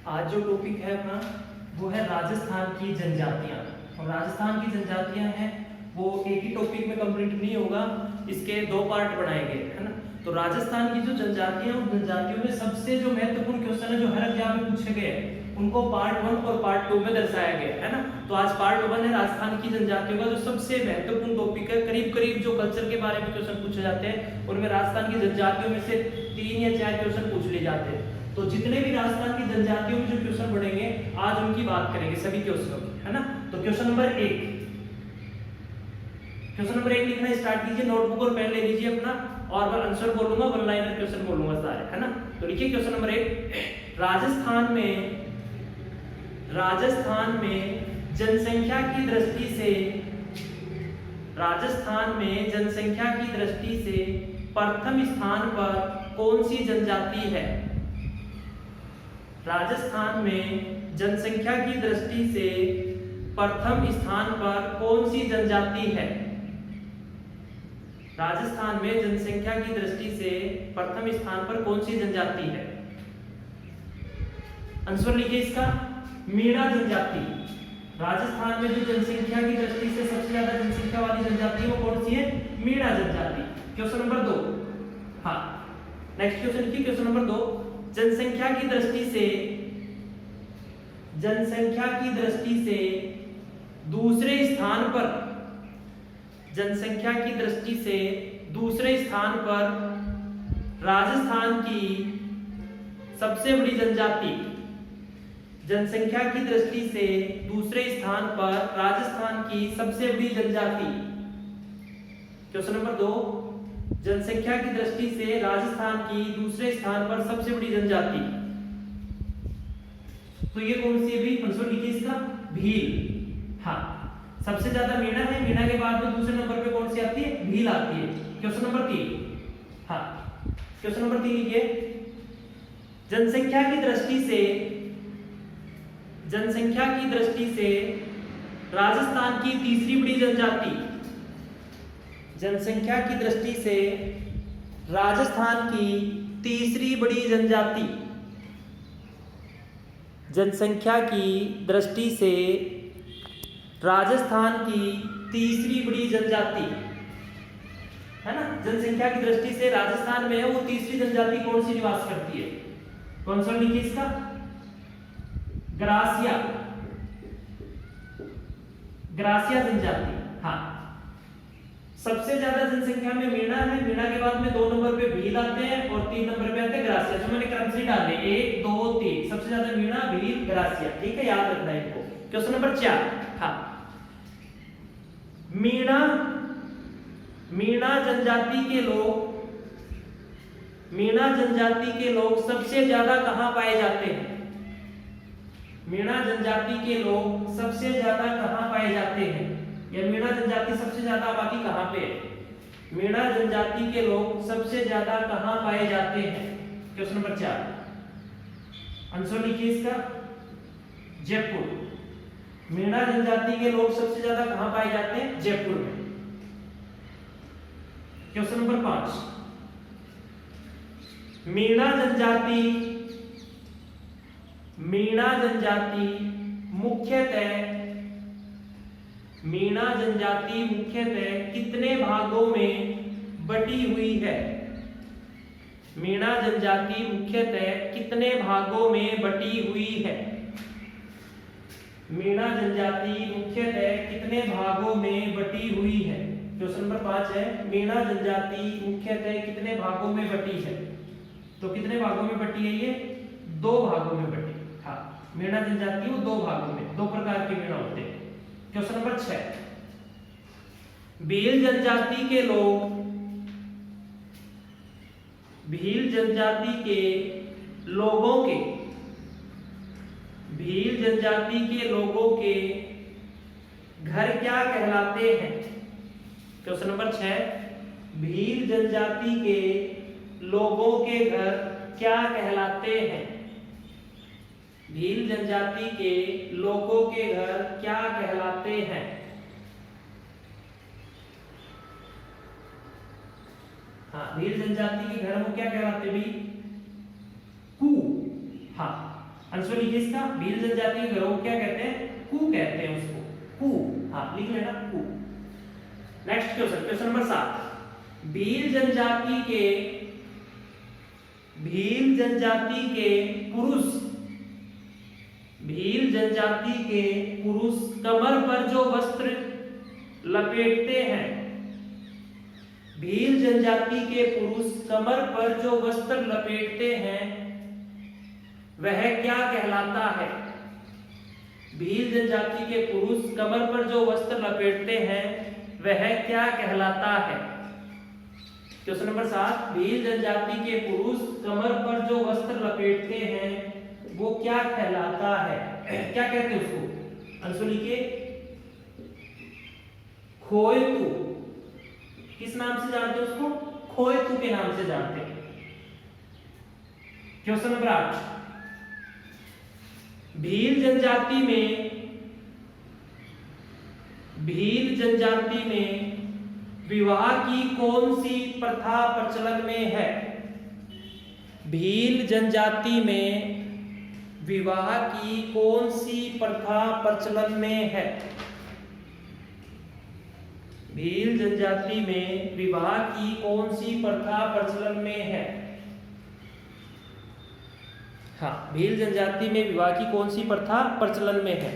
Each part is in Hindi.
आज जो टॉपिक है अपना वो है राजस्थान की जनजातियां। और राजस्थान की जनजातियां हैं वो एक ही टॉपिक में कंप्लीट नहीं होगा, इसके दो पार्ट बनाए गए है ना। तो राजस्थान की जो जनजातियां, उन जनजातियों में सबसे जो महत्वपूर्ण क्वेश्चन है जो हर एग्जाम में पूछे गए हैं उनको पार्ट 1 और पार्ट 2 में दर्शाया गया है ना। तो आज पार्ट 1 है राजस्थान की जनजातियों का, जो सबसे महत्वपूर्ण टॉपिक है। करीब करीब जो कल्चर के बारे में क्वेश्चन पूछे जाते हैं उनमें राजस्थान की जनजातियों में से 3 या 4 क्वेश्चन पूछ लिए जाते हैं। तो जितने भी राजस्थान की जनजातियों में जो क्वेश्चन बढ़ेंगे आज उनकी बात करेंगे, सभी क्वेश्चनों की, है ना। तो क्वेश्चन नंबर 1 लिखना स्टार्ट कीजिए, नोटबुक और पेन ले लीजिए अपना, और मैं आंसर बोलूंगा, वन लाइनर क्वेश्चन बोलूंगा सारे, है ना। तो लिखिए क्वेश्चन नंबर 1, राजस्थान में जनसंख्या की दृष्टि से प्रथम स्थान पर कौन सी जनजाति है। राजस्थान में जनसंख्या की दृष्टि से प्रथम स्थान पर कौन सी जनजाति है। राजस्थान में जनसंख्या की दृष्टि से प्रथम स्थान पर कौन सी जनजाति है। आंसर लिखिए इसका, मीणा जनजाति। राजस्थान में जो जनसंख्या की दृष्टि से सबसे ज्यादा जनसंख्या वाली जनजाति है वो कौन सी है, मीणा जनजाति। क्वेश्चन नंबर 2, हाँ नेक्स्ट क्वेश्चन लिखिए, क्वेश्चन नंबर 2, जनसंख्या की दृष्टि से दूसरे स्थान पर राजस्थान की सबसे बड़ी जनजाति। जनसंख्या की दृष्टि से दूसरे स्थान पर राजस्थान की सबसे बड़ी जनजाति। क्वेश्चन नंबर 2, जनसंख्या की दृष्टि से राजस्थान की दूसरे स्थान पर सबसे बड़ी जनजाति, तो ये कौन सी है भी, आंसर लिखिए इसका, भील। हाँ सबसे ज्यादा मीणा है, मीणा के बाद में दूसरे नंबर पे कौन सी आती है, भील आती है। क्वेश्चन नंबर 3, हाँ क्वेश्चन नंबर 3 लिखिए, जनसंख्या की दृष्टि से राजस्थान की तीसरी बड़ी जनजाति। जनसंख्या की दृष्टि से राजस्थान की तीसरी बड़ी जनजाति। जनसंख्या की दृष्टि से राजस्थान की तीसरी बड़ी जनजाति, है ना। जनसंख्या की दृष्टि से राजस्थान में वो तीसरी जनजाति कौन सी निवास करती है, कौन सा लिखिए इसका, ग्रासिया जनजाति। हाँ सबसे ज्यादा जनसंख्या में मीणा है, मीणा के बाद में 2 नंबर पे भील आते हैं और 3 नंबर पे आते हैं ग्रासिया। जो मैंने क्रम से डाले 1 2 3, सबसे ज्यादा मीणा, भील, ग्रासिया, ठीक है, याद रखना है इनको। क्वेश्चन नंबर 4, हाँ मीणा जनजाति के लोग सबसे ज्यादा कहां पाए जाते हैं। मीणा जनजाति के लोग सबसे ज्यादा कहां पाए जाते हैं, या मीणा जनजाति सबसे ज्यादा आबादी कहां पे है। मीणा जनजाति के लोग सबसे ज्यादा कहां पाए जाते हैं। क्वेश्चन नंबर 4, आंसर लिखिए इसका, जयपुर। मीणा जनजाति के लोग सबसे ज्यादा कहां पाए जाते हैं, जयपुर में। क्वेश्चन नंबर 5, मीणा जनजाति मुख्यतः कितने भागों में बटी हुई है। मीणा जनजाति मुख्यतः कितने भागों में बटी हुई है। मीणा जनजाति मुख्यतः कितने भागों में बटी हुई है। क्वेश्चन नंबर 5 है, मीणा जनजाति मुख्यतः कितने भागों में बटी है। तो कितने भागों में बटी है ये, 2 भागों में बटी। हाँ मीणा जनजाति वो 2 भागों में, 2 प्रकार के मीणा होते हैं। क्वेश्चन नंबर 6, भील जनजाति के लोगों के घर क्या कहलाते हैं। क्वेश्चन नंबर 6, भील जनजाति के लोगों के घर क्या कहलाते हैं। भील जनजाति के लोगों के घर क्या कहलाते हैं। हाँ भील जनजाति के घर वो क्या कहलाते भी, कू। हाँ आंसर लिखिए इसका। भील जनजाति के घरों को क्या कहते हैं? कू कहते हैं उसको, कू। हाँ लिख लेना कू। Next question, question number 7। Bhil जनजाति के पुरुष कमर पर जो वस्त्र लपेटते हैं, भील जनजाति के पुरुष कमर पर जो वस्त्र लपेटते हैं वह क्या कहलाता है? भील जनजाति के पुरुष कमर पर जो वस्त्र लपेटते हैं वह क्या कहलाता है? Question number 7। भील जनजाति के पुरुष कमर पर जो वस्त्र लपेटते हैं वो क्या कहलाता है? क्या कहते हैं उसको? आंसर लिखिए। खोयतू। किस नाम से जानते हैं उसको? खोयतू के नाम से जानते हैं। Question number 8। भील जनजाति में विवाह की कौन सी प्रथा प्रचलन में है? भील जनजाति में विवाह की कौन सी प्रथा प्रचलन में है? भील जनजाति में विवाह की कौन सी प्रथा प्रचलन में है? हाँ, भील जनजाति में विवाह की कौन सी प्रथा प्रचलन में है?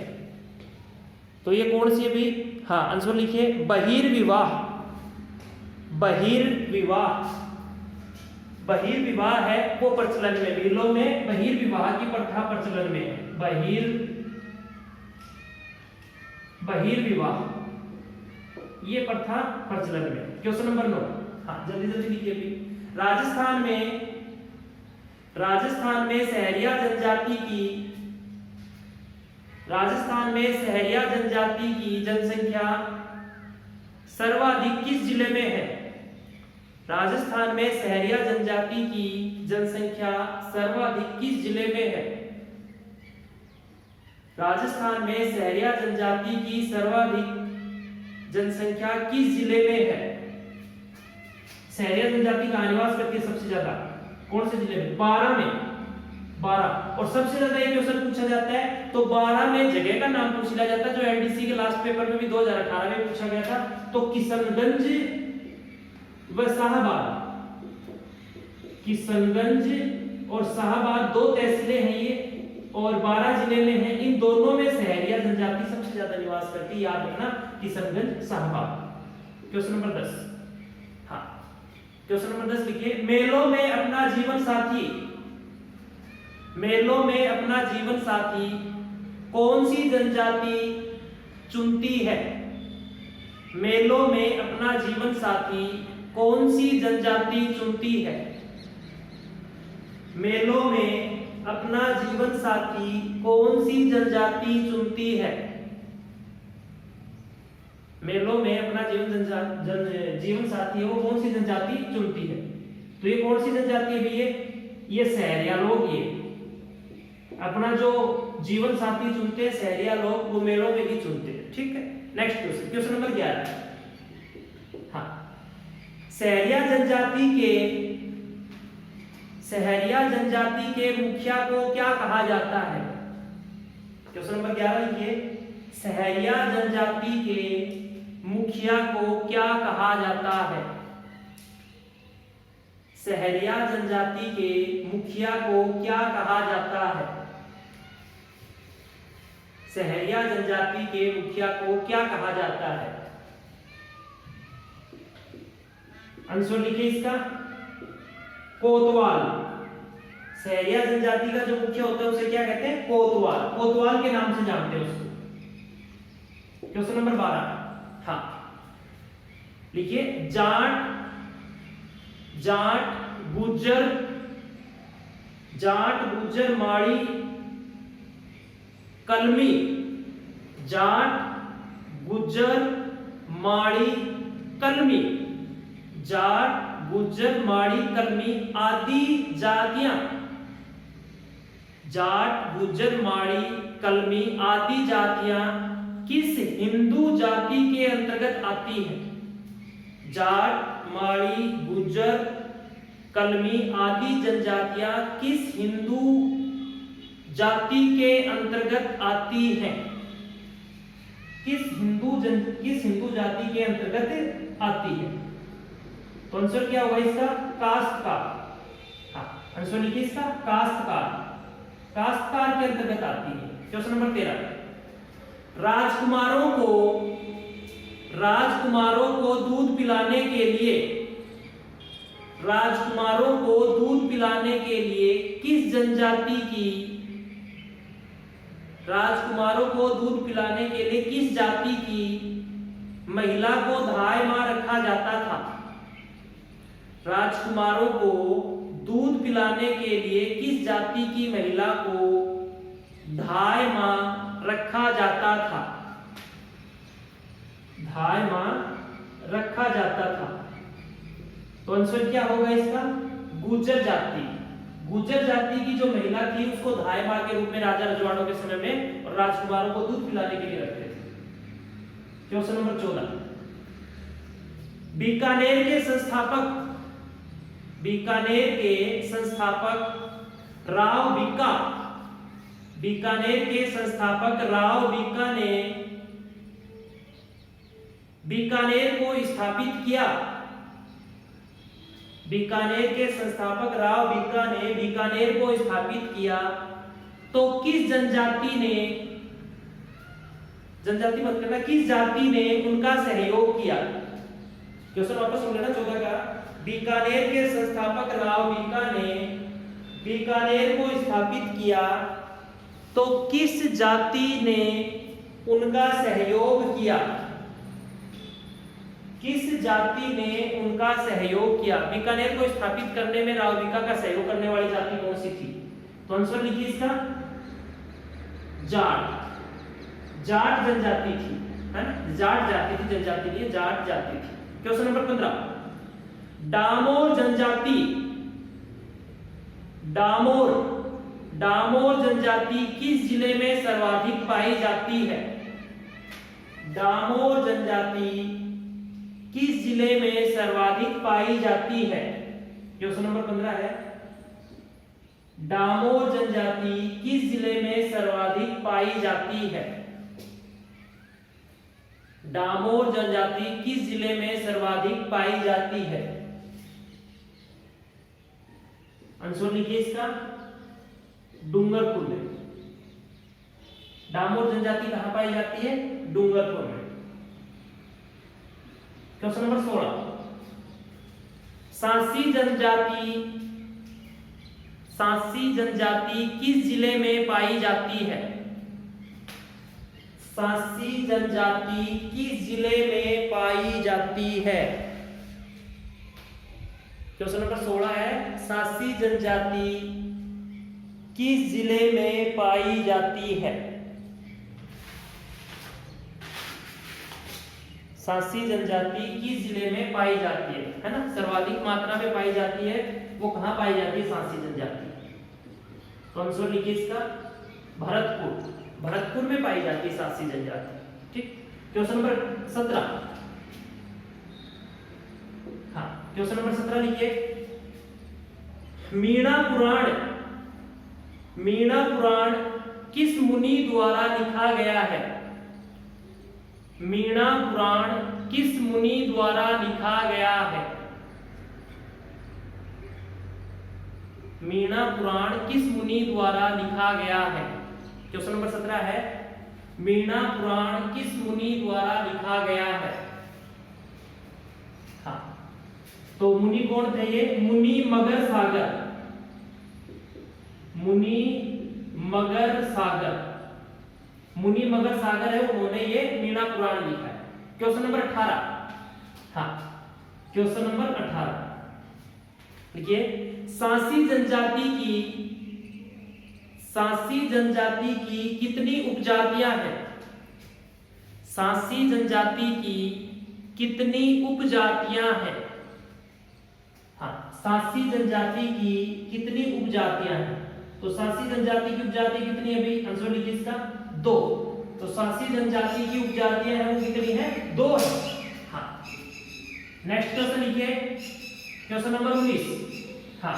तो ये कौन सी है भी? हाँ, आंसर लिखिए। बहिर्विवाह। बहिर्विवाह है वो प्रचलन में, भीलों में बहिर्विवाह की प्रथा प्रचलन में है। बहिर्विवाह ये प्रथा प्रचलन में। Question number 9। हाँ जल्दी जल्दी लिखिए अभी। राजस्थान में सहरिया जनजाति की जनसंख्या सर्वाधिक किस जिले में है? राजस्थान में सहरिया जनजाति की जनसंख्या सर्वाधिक किस जिले में है? राजस्थान में सहरिया जनजाति की सर्वाधिक जनसंख्या किस जिले में है? सहरिया जनजाति का निवास करती है सबसे ज्यादा कौन से जिले में? 12 में। 12। और सबसे ज्यादा ये क्वेश्चन पूछा जाता है तो 12 में जगह का नाम पूछ लिया जाता है, जो एलडीसी के लास्ट पेपर में भी 2018 में पूछा गया था। तो किशनगंज व शाहबाद, किशनगंज और शाहबाद 2 तहसीलें हैं ये और 12 जिले में है। इन दोनों में सहरिया जनजाति सबसे ज्यादा निवास करती है, याद रखना, किशनगंज शाहबाद। Question number 10। हाँ क्वेश्चन नंबर 10 लिखिए। मेलों में अपना जीवन साथी कौन सी जनजाति चुनती है? मेलों में अपना जीवन साथी कौन सी जनजाति चुनती है? मेलों में अपना जीवन साथी कौन सी जनजाति चुनती है? मेलों में अपना जीवन साथी है वो कौन सी जनजाति चुनती है? तो ये कौन सी जनजाति है भैया? ये सहरिया लोग। ये अपना जो जीवन साथी चुनते हैं सहरिया लोग, वो मेलों में ही चुनते हैं। ठीक है। Next question, question number 11। हाँ, सहरिया जनजाति के मुखिया को क्या कहा जाता है? क्वेश्चन नंबर 11 लिखिए। सहरिया जनजाति के मुखिया को क्या कहा जाता है? सहरिया जनजाति के मुखिया को क्या कहा जाता है? सहरिया जनजाति के मुखिया को क्या कहा जाता है? आंसर लिखिए इसका। कोतवाल। सहरिया जनजाति का जो मुखिया होता है उसे क्या कहते हैं? कोतवाल। कोतवाल के नाम से जानते हैं उसको। Question number 12। हाँ लिखिए। जाट गुज्जर माड़ी कलमी। जाट गुज्जर माड़ी कलमी। जाट गुज्जर माड़ी कलमी आदि जातियां। जाट गुज्जर माड़ी कलमी आदि जातियां किस हिंदू जाति के अंतर्गत आती है? जाट माड़ी गुज्जर कलमी आदि जनजातियां किस हिंदू जाति के अंतर्गत आती है? किस हिंदू जाति के अंतर्गत आती है? तो आंसर क्या होगा इसका? कास्तकार। हाँ, आंसर लिखिए इसका कास्तकार। कास्तकार के अंतर्गत आती है। क्वेश्चन नंबर 13, राजकुमारों को दूध पिलाने के लिए किस जनजाति की जाति की महिला को धायमा रखा जाता था? राजकुमारों को दूध पिलाने के लिए किस जाति की महिला को धायमा रखा जाता था? तो आंसर क्या होगा इसका? गुर्जर जाति। गुर्जर जाति की जो महिला थी उसको धायमा के रूप में राजा रजवाड़ों के समय में और राजकुमारों को दूध पिलाने के लिए रखते थे। क्वेश्चन नंबर 14, बीकानेर के संस्थापक राव बीका ने बीकानेर को स्थापित किया। बीकानेर के संस्थापक राव बीका ने बीकानेर को स्थापित किया तो किस जनजाति मत करना, किस जाति ने उनका सहयोग किया? क्वेश्चन वापस सुन लेना 14 का। बीकानेर के संस्थापक राव बीका ने बीकानेर को स्थापित किया तो किस जाति ने उनका सहयोग किया? किस जाति ने उनका सहयोग किया? बीकानेर को स्थापित करने में राव बीका का सहयोग करने वाली जाति कौन सी थी? तो आंसर लिखिए इसका जाट। जाट जनजाति थी, है ना? जाट जाति थी, जनजाति नहीं है, जाट जाति थी। क्वेश्चन नंबर 15, डामोर जनजाति किस जिले में सर्वाधिक पाई जाती है? डामोर जनजाति किस जिले में सर्वाधिक पाई जाती है? क्वेश्चन नंबर 15 है, डामोर जनजाति किस जिले में सर्वाधिक पाई जाती है? डामोर जनजाति किस जिले में सर्वाधिक पाई जाती है? आंसर लिखिए इसका डूंगरपुर में। डामोर जनजाति कहां पाई जाती है? डूंगरपुर में। क्वेश्चन नंबर 16, सांसी जनजाति किस जिले में पाई जाती है? सांसी जनजाति किस जिले में पाई जाती है? क्वेश्चन नंबर 16 है, सांसी जनजाति किस जिले में पाई जाती है? सांसी जनजाति किस जिले में पाई जाती है ना? सर्वाधिक मात्रा में पाई जाती है, वो कहां पाई जाती है सांसी जनजाति? तो आंसर लिखिए इसका भरतपुर में पाई जाती है सांसी जनजाति। ठीक। क्वेश्चन नंबर 17, हाँ क्वेश्चन नंबर 17 लिखिए, मीणा पुराण किस मुनि द्वारा लिखा गया है? मीणा पुराण किस मुनि द्वारा लिखा गया है? मीणा पुराण किस मुनि द्वारा लिखा गया है? क्वेश्चन नंबर 17 है, मीणा पुराण किस मुनि द्वारा लिखा गया है? हाँ, तो मुनि कौन थे ये? मुनि मगर सागर। मुनि मगर सागर है, उन्होंने ये मीणा पुराण लिखा है। क्वेश्चन नंबर 18, हाँ क्वेश्चन नंबर 18 देखिए, सांसी जनजाति की कितनी उपजातियां हैं? सांसी जनजाति की कितनी उपजातियां हैं? हाँ, सांसी जनजाति की कितनी उपजातियां हैं? तो सांसी जनजाति की उपजाति कितनी है भाई? आंसर लिखिए इसका 2। तो सांसी जनजाति की उपजातियां हैं वो कितनी है? 2 है। हाँ, नेक्स्ट क्वेश्चन लिखिए, क्वेश्चन नंबर 19। हाँ,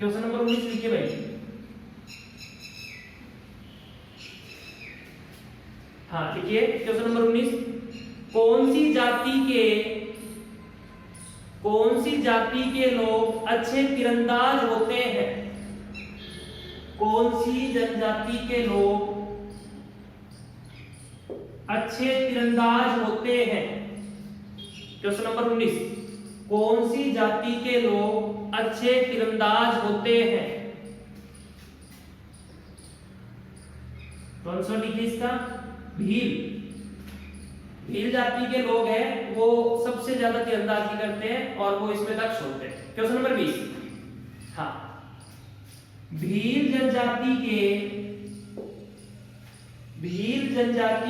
क्वेश्चन नंबर 19 लिखिए भाई। हाँ लिखिए क्वेश्चन नंबर 19, कौन सी जाति के लोग अच्छे तीरंदाज होते हैं? कौन सी जनजाति के लोग अच्छे तीरंदाज होते हैं? क्वेश्चन नंबर 19, कौन सी जाति के लोग अच्छे तीरंदाज होते हैं? तो आंसर लिखिए इसका भील जाति के लोग हैं वो सबसे ज्यादा तीरंदाजी करते हैं और वो इसमें दक्ष होते हैं। क्वेश्चन नंबर 20, हाँ भील जनजाति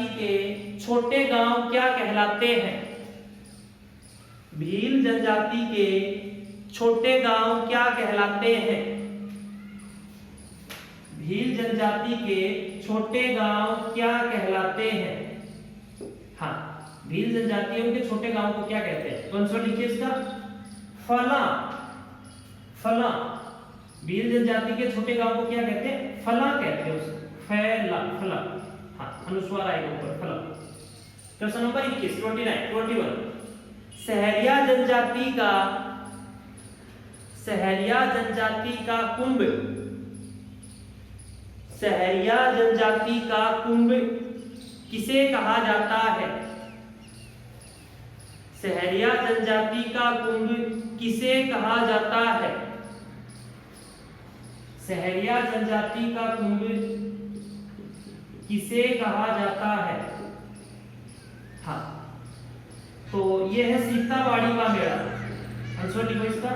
के छोटे गांव क्या कहलाते हैं? भील जनजाति के छोटे गांव क्या कहलाते हैं? भील जनजाति के छोटे गांव क्या कहलाते हैं? हाँ भील जनजाति उनके छोटे गांव को क्या कहते हैं? तो आंसर लिखिए इसका फला। भील जनजाति के छोटे गांव को क्या कहते हैं? फला कहते हैं उसको, फला। हाँ अनुस्वार आएगा ऊपर, फला। क्वेश्चन नंबर 21, 21, सहरिया जनजाति का कुंभ किसे कहा जाता है? सहरिया जनजाति का कुंभ किसे कहा जाता है? सहरिया जनजाति का कुंभ किसे कहा जाता है? हाँ तो ये है सीताबाड़ी का मेला। आंसर लिखो इसका,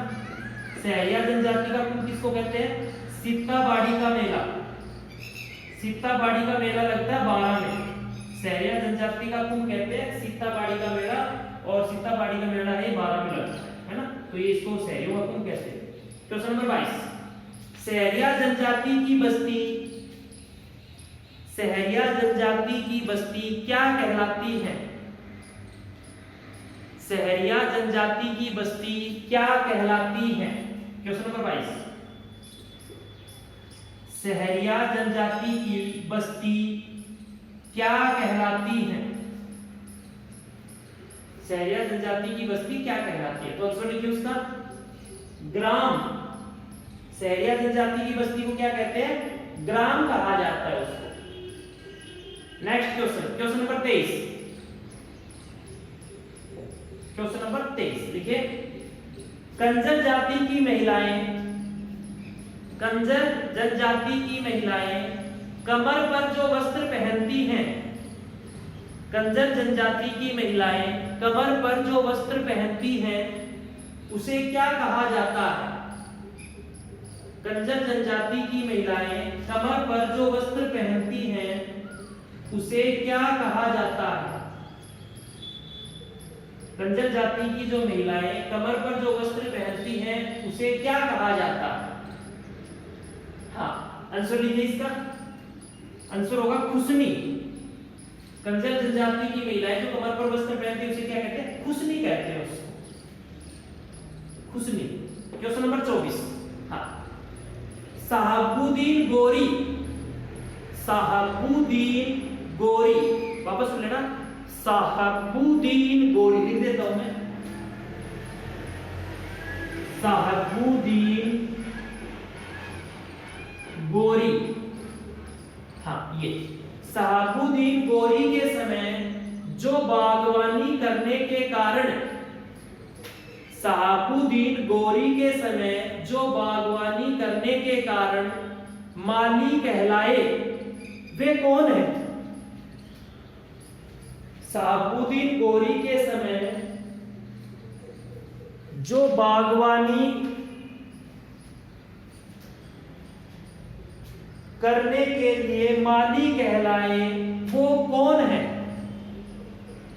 सहरिया जनजाति का कुंभ किसको कहते हैं? सीताबाड़ी का मेला। सीताबाड़ी का मेला लगता है 12 में। सहरिया जनजाति का कुंभ कहते हैं सीताबाड़ी का मेला, और सीताबाड़ी का मेला है 12 में लगता है ना, तो ये इसको सहरियों का कुंभ कहते हैं। क्वेश्चन नंबर 22, सहरिया जनजाति की बस्ती क्या कहलाती है? सहरिया जनजाति की बस्ती क्या कहलाती है? क्वेश्चन नंबर 22, सहरिया जनजाति की बस्ती क्या कहलाती है? सहरिया जनजाति की बस्ती क्या कहलाती है? तो आंसर लिखिए उसका ग्राम। सहरिया जनजाति की बस्ती को क्या कहते हैं? ग्राम कहा जाता है उसको। Next question number 23, question number 23 लिखिए, कंजर जनजाति की महिलाएं कमर पर जो वस्त्र पहनती हैं, कंजर जनजाति की महिलाएं कमर पर जो वस्त्र पहनती हैं उसे क्या कहा जाता है? कंजर जनजाति की महिलाएं कमर पर जो वस्त्र पहनती हैं उसे क्या कहा जाता है? कंजर जाति की जो महिलाएं कमर पर जो वस्त्र पहनती हैं उसे क्या कहा जाता है? हाँ आंसर लीजिए इसका, आंसर होगा खुसनी। कंजर जनजाति की महिलाएं जो कमर पर वस्त्र पहनती है उसे क्या कहते हैं? खुसनी कहते हैं उसको, खुसनी। क्वेश्चन नंबर 24, हाँ साहबुद्दीन गोरी, वापस सुन लेना, साहबुद्दीन गोरी लिख देता हूं मैं, साहबुद्दीन गोरी। हाँ ये साहबुद्दीन गोरी के समय जो बागवानी करने के कारण, साहबुद्दीन गोरी के समय जो बागवानी करने के कारण माली कहलाए वे कौन है? साहबुद्दीन गोरी के समय जो बागवानी करने के लिए माली कहलाए वो कौन है?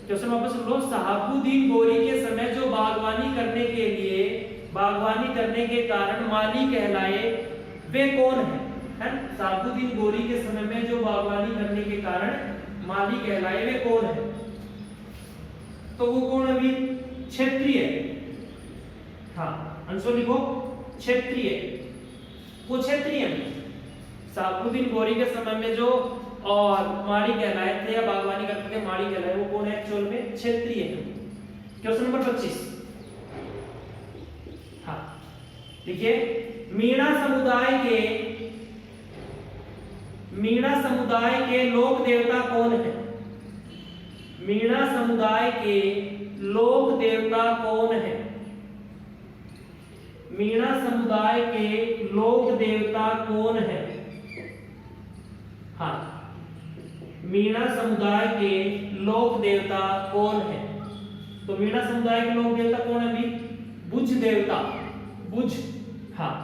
क्वेश्चन वापस सुन लो, साहबुद्दीन गोरी के समय जो बागवानी करने के लिए, बागवानी करने के कारण माली कहलाए वे कौन है? साहबुद्दीन गोरी के समय में जो बागवानी करने के कारण माली कहलाए वे कौन है? तो वो कौन अभी? क्षत्रिय। हाँ आंसर लिखो, क्षत्रिय। वो क्षेत्रीय हैं। शाहबुद्दीन गौरी के समय में जो और माड़ी कहलाए थे या बागवानी करते थे, माड़ी कहलाए, वो कौन है एक्चुअल में? क्षेत्रीय है। Question number 25। हाँ देखिए, मीणा समुदाय के लोक देवता कौन है? मीणा समुदाय के लोक देवता कौन है? मीणा समुदाय के लोक देवता कौन है? हाँ, मीणा समुदाय के लोक देवता कौन है? तो मीणा समुदाय के लोक देवता कौन है अभी? बुझ देवता, बुझ, हाँ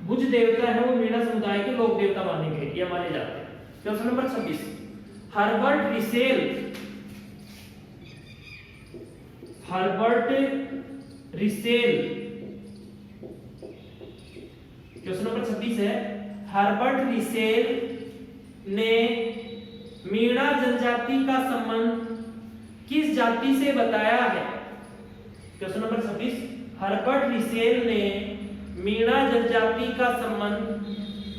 बुझ देवता है वो मीणा समुदाय के लोक देवता माने गए या माने जाते हैं। Question number 26। Herbert resale question number 26 है, हर्बर्ट रिसेल ने मीणा जनजाति का संबंध किस जाति से बताया है? Question number 26। हर्बर्ट रिसेल ने मीणा जनजाति का संबंध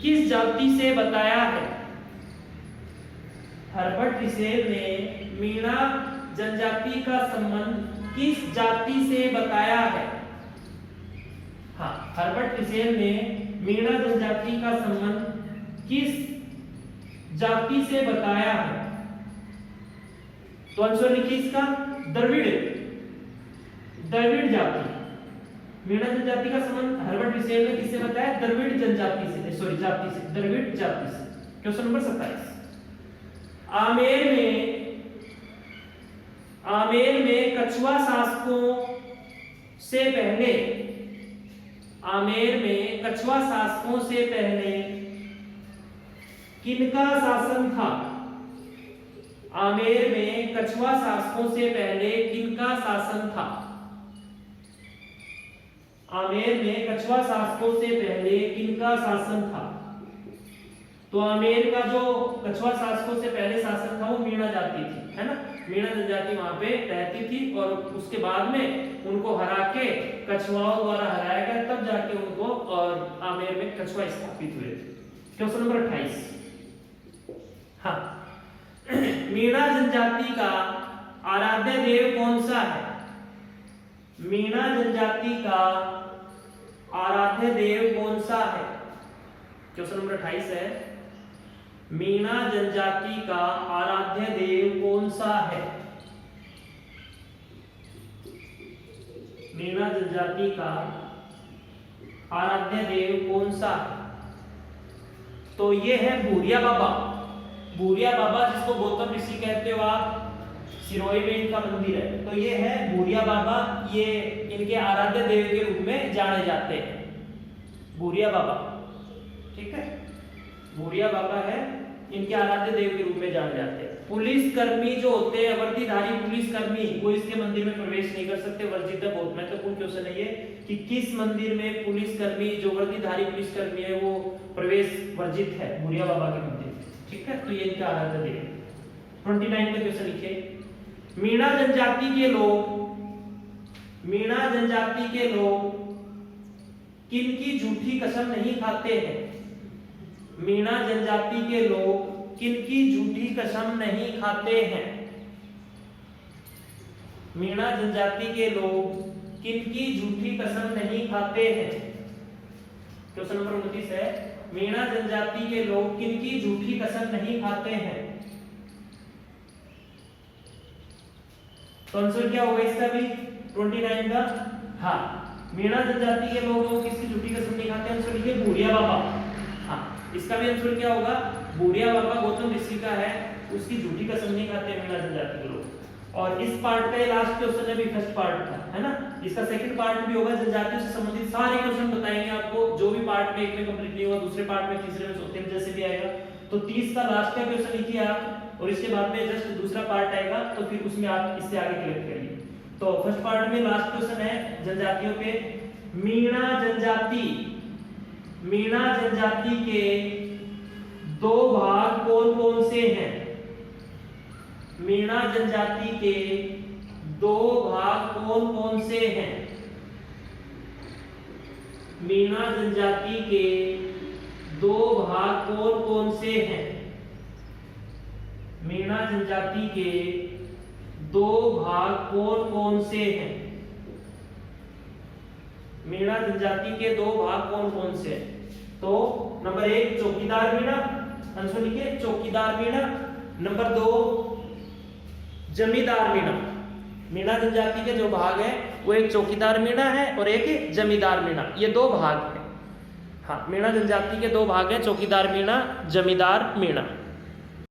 किस जाति से बताया है? हर्बर्ट रिसेल ने मीणा जनजाति का संबंध किस जाति से बताया है? हाँ, हर्बर्ट रिसेल ने मीणा जनजाति का संबंध किस जाति से बताया है? तो आंसर लिखिए इसका, द्रविड़ जाति। मीणा जनजाति का संबंध हर्बर्ट रिसेल ने किससे बताया? द्रविड़ जनजाति से, सॉरी जाति से, द्रविड़ जाति से। Question number 27। आमेर में कछुआ शासकों से पहले, आमेर में कछुआ शासकों से पहले किनका शासन था? आमेर में कछुआ शासकों से पहले किनका शासन था? आमेर में कछुआ शासकों से पहले किनका शासन था? तो आमेर का जो कछुआ शासकों से पहले शासन था वो मीणा जाति थी, है ना? मीणा जनजाति वहां पे रहती थी और उसके बाद में उनको हरा के, कछुआओं द्वारा हराया गया, तब जाके उनको और आमेर में कछुआ स्थापित हुए थे। Question number 28। हाँ, मीणा जनजाति का आराध्य देव कौन सा है? मीणा जनजाति का आराध्य देव कौन सा है? क्वेश्चन नंबर 28 है, मीणा जनजाति का आराध्य देव कौन सा है? मीणा जनजाति का आराध्य देव कौन सा है? तो ये है भूरिया बाबा। भूरिया बाबा जिसको गौतम ऋषि कहते हो आप, सिरोही में इनका मंदिर है। तो ये है भूरिया बाबा, ये इनके आराध्य देव के रूप में जाने जाते हैं, भूरिया बाबा। ठीक है, भूरिया बाबा है, इनके आराध्य देव के रूप में जाने जाते हैं। पुलिस कर्मी जो होते हैं, वर्दीधारी पुलिस कर्मी, वो इसके मंदिर में प्रवेश नहीं कर सकते, वर्जित है। बहुत महत्वपूर्ण क्वेश्चन है ये कि किस मंदिर में पुलिस कर्मी जो वर्दीधारी पुलिस कर्मी है वो प्रवेश वर्जित है? भूरिया बाबा के मंदिर। ठीक है, तो ये इनका आराध्य देव। 29 का क्वेश्चन लिखिए, मीणा जनजाति के लोग किनकी झूठी कसम नहीं खाते हैं? मीणा जनजाति के लोग किनकी झूठी कसम नहीं खाते हैं? मीणा जनजाति के लोग किनकी झूठी कसम नहीं खाते हैं? क्वेश्चन नंबर 29 है, मीणा जनजाति के लोग किनकी झूठी कसम नहीं खाते हैं? तो आंसर क्या होगा इसका भी 29 का? हाँ, मीणा जनजाति के लोग किसकी झूठी कसम नहीं खाते? आंसर लिखिए भूरिया बाबा। हाँ, इसका भी आंसर क्या होगा? भूरिया बाबा गौतम ऋषि का है, उसकी झूठी कसम नहीं खाते मीणा जनजाति के लोग। और इस पार्ट का ये लास्ट क्वेश्चन है, भी फर्स्ट पार्ट था, है ना? इसका सेकंड पार्ट भी होगा, जनजातियों से संबंधित सारे क्वेश्चन बताएंगे आपको। जो भी पार्ट में एक में कंप्लीट नहीं हुआ, दूसरे पार्ट में, तीसरे में, चौथे में जैसे भी आएगा। तो 30 का लास्ट का क्वेश्चन लिखिए आप, और इसके बाद में जस्ट दूसरा पार्ट आएगा, तो फिर उसमें आप इससे आगे कलेक्ट करिए। तो फर्स्ट पार्ट में लास्ट क्वेश्चन है जनजातियों पे, मीणा जनजाति के दो भाग कौन कौन से हैं? मीणा जनजाति के दो भाग कौन कौन से हैं? मीणा जनजाति के दो भाग कौन कौन से हैं? मीणा जनजाति के दो भाग कौन कौन से हैं? मीणा जनजाति के दो भाग कौन कौन से हैं? तो नंबर 1 चौकीदार मीणा, आंसर लिखिए चौकीदार मीणा। नंबर 2 जमींदार मीणा। मीणा जनजाति के जो भाग है वो एक चौकीदार मीणा है और एक जमींदार मीणा, ये दो भाग है। हाँ, मीणा जनजाति के दो भाग हैं, चौकीदार मीणा, जमींदार मीणा।